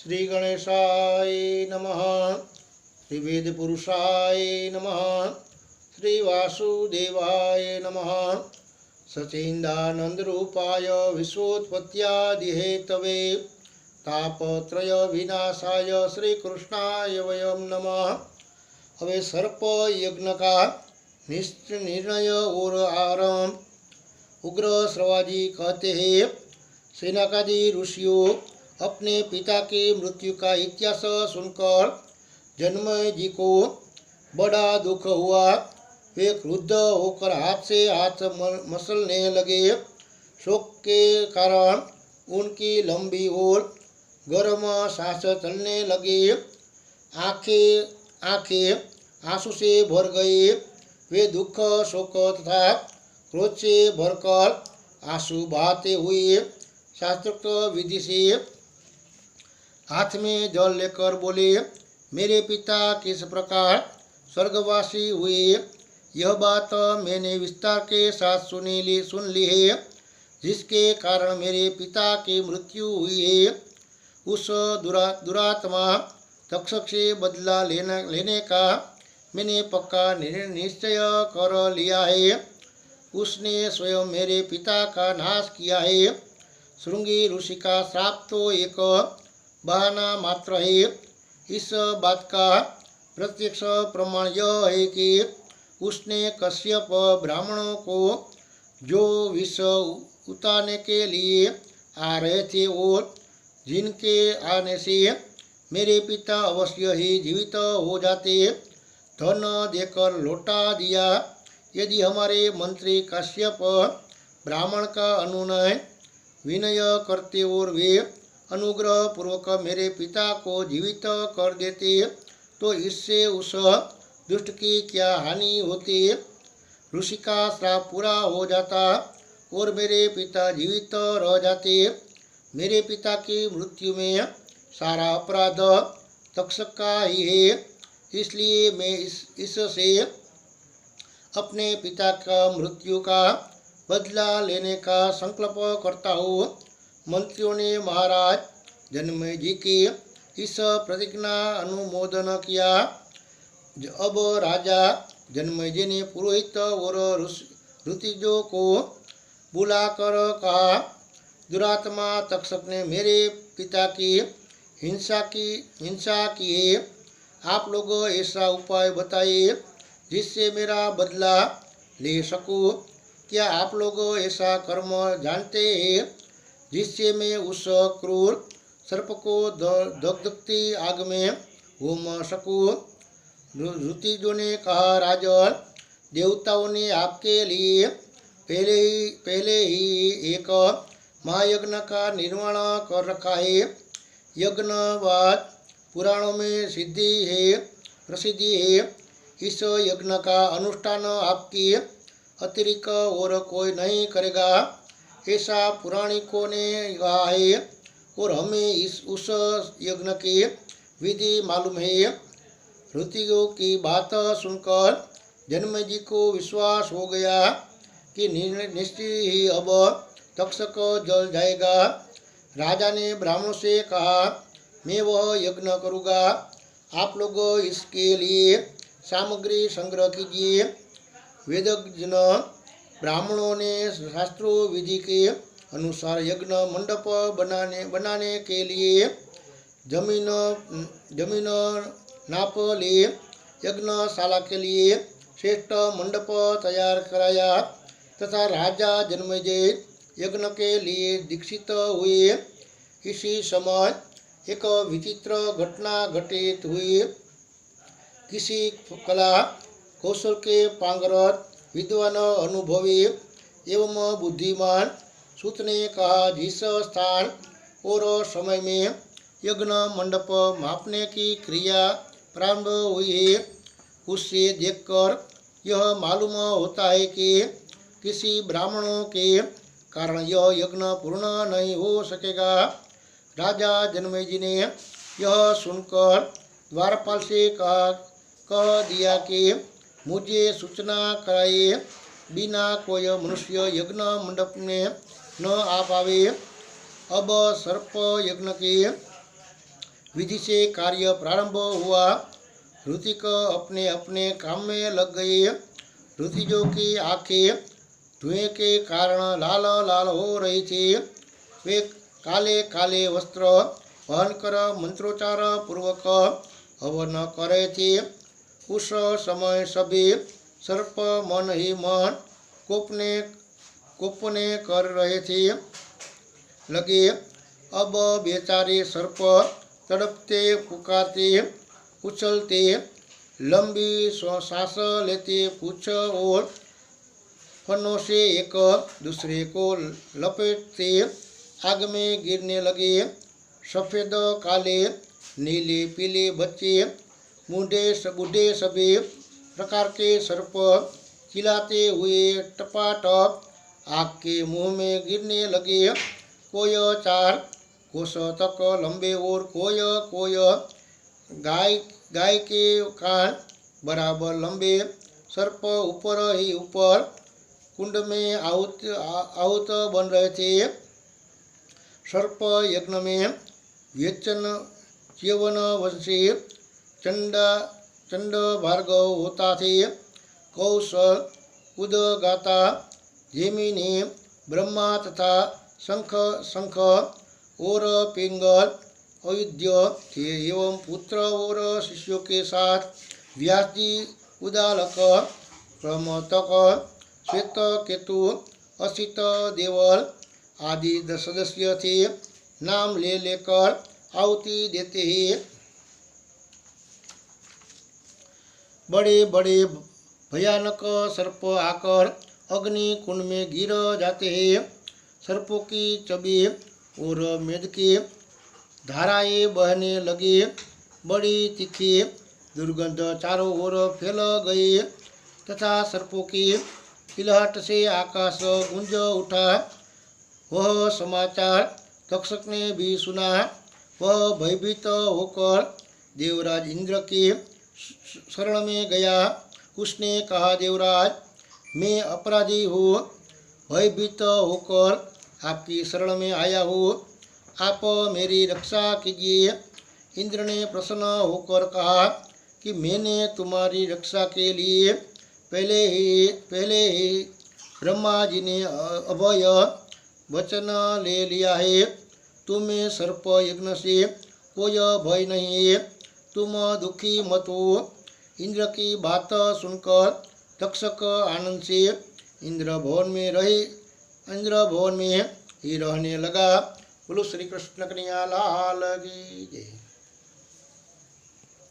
श्री गणेशाय नमः। श्री वेद पुरुषाय नमः। श्री वासुदेवाय नमः। सचिदानंद रूपाय विश्वोत्पत्त्यादि हेतवे तापत्रय विनाशाय श्री कृष्णाय वयम नमः। हवे सर्प यज्ञ का निर्णय और आरंभ। उग्र श्रवाजी कहते हैं, सेनाकादि ऋषियों अपने पिता की मृत्यु का इतिहास सुनकर जन्मेजय जी को बड़ा दुख हुआ। वे क्रुद्ध होकर हाथ से हाथ मसलने लगे। शोक के कारण उनकी लंबी और गर्म सांस चलने लगी। आंखें आंसू से भर गई। वे दुख, शोक तथा क्रोध से भरकर आंसू बहाते हुए शास्त्रोक्त विधि से हाथ में जल लेकर बोले, मेरे पिता किस प्रकार स्वर्गवासी हुए, यह बात मैंने विस्तार के साथ सुन ली है। जिसके कारण मेरे पिता की मृत्यु हुई है, उस दुरात्मा तक्षक से बदला लेने का मैंने पक्का निश्चय कर लिया है। उसने स्वयं मेरे पिता का नाश किया है। श्रृंगी ऋषि का श्राप तो एक बहाना मात्र है। इस बात का प्रत्यक्ष प्रमाण यह है कि उसने कश्यप ब्राह्मणों को जो विष उतारने के लिए आ रहे थे और जिनके आने से मेरे पिता अवश्य ही जीवित हो जाते, धन देकर लौटा दिया। यदि हमारे मंत्री कश्यप ब्राह्मण का अनुनय विनय करते और वे अनुग्रह पूर्वक मेरे पिता को जीवित कर देते, तो इससे उस दुष्ट की क्या हानि होती। ऋषि का श्राप पूरा हो जाता और मेरे पिता जीवित रह जाते। मेरे पिता की मृत्यु में सारा अपराध तक्षक का ही है। इसलिए मैं इससे अपने पिता का मृत्यु का बदला लेने का संकल्प करता हूँ। मंत्रियों ने महाराज जन्मेजय जी की इस प्रतिज्ञा अनुमोदन किया। अब राजा जन्मेजय जी ने पुरोहित और ऋतिजों को बुलाकर कहा, दुरात्मा तक्षक ने मेरे पिता की हिंसा की है। आप लोग ऐसा उपाय बताइए जिससे मेरा बदला ले सकूं। क्या आप लोग ऐसा कर्म जानते हैं जिससे मैं उस क्रूर सर्प को दग्धती आग में होम सकूं? ऋतिजों ने कहा, राजन, देवताओं ने आपके लिए पहले ही एक महायज्ञ का निर्माण कर रखा है। यज्ञवाद पुराणों में प्रसिद्धि है। इस यज्ञ का अनुष्ठान आपकी अतिरिक्त और कोई नहीं करेगा, ऐसा पुराणिकों ने कहा है और हमें उस यज्ञ की विधि मालूम है। ऋतियों की बात सुनकर जन्मेजय जी को विश्वास हो गया कि निश्चय ही अब तक्षक जल जाएगा। राजा ने ब्राह्मणों से कहा, मैं वह यज्ञ करूँगा, आप लोग इसके लिए सामग्री संग्रह कीजिए। वेदज्ञ ब्राह्मणों ने शास्त्रों विधि के अनुसार यज्ञ मंडप बनाने के लिए जमीन नाप ली। यज्ञशाला के लिए श्रेष्ठ मंडप तैयार कराया तथा राजा जन्मेजय यज्ञ के लिए दीक्षित हुए। इसी समय एक विचित्र घटना घटित हुई। किसी कला कौशल के पांगरत विद्वान, अनुभवी एवं बुद्धिमान सूत ने कहा, जिस स्थान और समय में यज्ञ मंडप मापने की क्रिया प्रारंभ हुई है, उससे देखकर यह मालूम होता है कि किसी ब्राह्मणों के कारण यह यज्ञ पूर्ण नहीं हो सकेगा। राजा जन्मेजय जी ने यह सुनकर द्वारपाल से कह दिया कि मुझे सूचना कराइए, बिना कोई मनुष्य यज्ञ मंडप में न आ पावे। अब सर्प यज्ञ की विधि से कार्य प्रारंभ हुआ। ऋतिक अपने अपने काम में लग गई। ऋतिजों की आंखें धुएं के कारण लाल लाल हो रही थी। वे काले काले वस्त्र पहनकर मंत्रोच्चार पूर्वक हवन कर रहे थे। उस समय सभी सर्प मन ही मन कोपने कर रहे थे लगे। अब बेचारे सर्प तड़पते पुकारते उछलते लंबी सांस लेते पूछ और फनों से एक दूसरे को लपेटते आग में गिरने लगे। सफ़ेद काले नीले पीले बच्चे बूढ़े सभी प्रकार के सर्प चिल्लाते हुए टपाटप आग के मुंह में गिरने लगे। कोई 4 कोस तक लंबे और कोई गाय के कान बराबर लंबे। सर्प ऊपर ही ऊपर कुंड में आहुत बन रहे थे। सर्प यज्ञ में च्यवन वंशी चंड भार्गव होता थे। कौशल उदगाता जैमिनी ब्रह्मा तथा शंख और पिंगल अयोध्य थे एवं पुत्र और शिष्यों के साथ व्यास जी उदालक प्रमतक श्वेत केतु असित देवल आदि सदस्य थे। नाम ले लेकर आहुति देते ही बड़े बड़े भयानक सर्प आकर अग्नि कुंड में गिर जाते हैं। सर्पों की चबी और मेद की धाराएं बहने लगी। बड़ी तीखी दुर्गंध चारों ओर फैल गई तथा सर्पों की किलहट से आकाश गूंज उठा। वह समाचार तक्षक ने भी सुना। वह भयभीत होकर देवराज इंद्र की शरण में गया। उसने कहा, देवराज, मैं अपराधी हूँ, भयभीत होकर आपकी शरण में आया हूँ, आप मेरी रक्षा कीजिए। इंद्र ने प्रसन्न होकर कहा कि मैंने तुम्हारी रक्षा के लिए पहले ही ब्रह्मा जी ने अभय वचन ले लिया है। तुम्हें सर्प यज्ञ से कोई भय नहीं है, तुम दुखी मत हो। इंद्र की बात सुनकर तक्षक आनंद से इंद्र भवन में ही रहने लगा। बोलो श्री कृष्ण कन्हैया लाल की जय।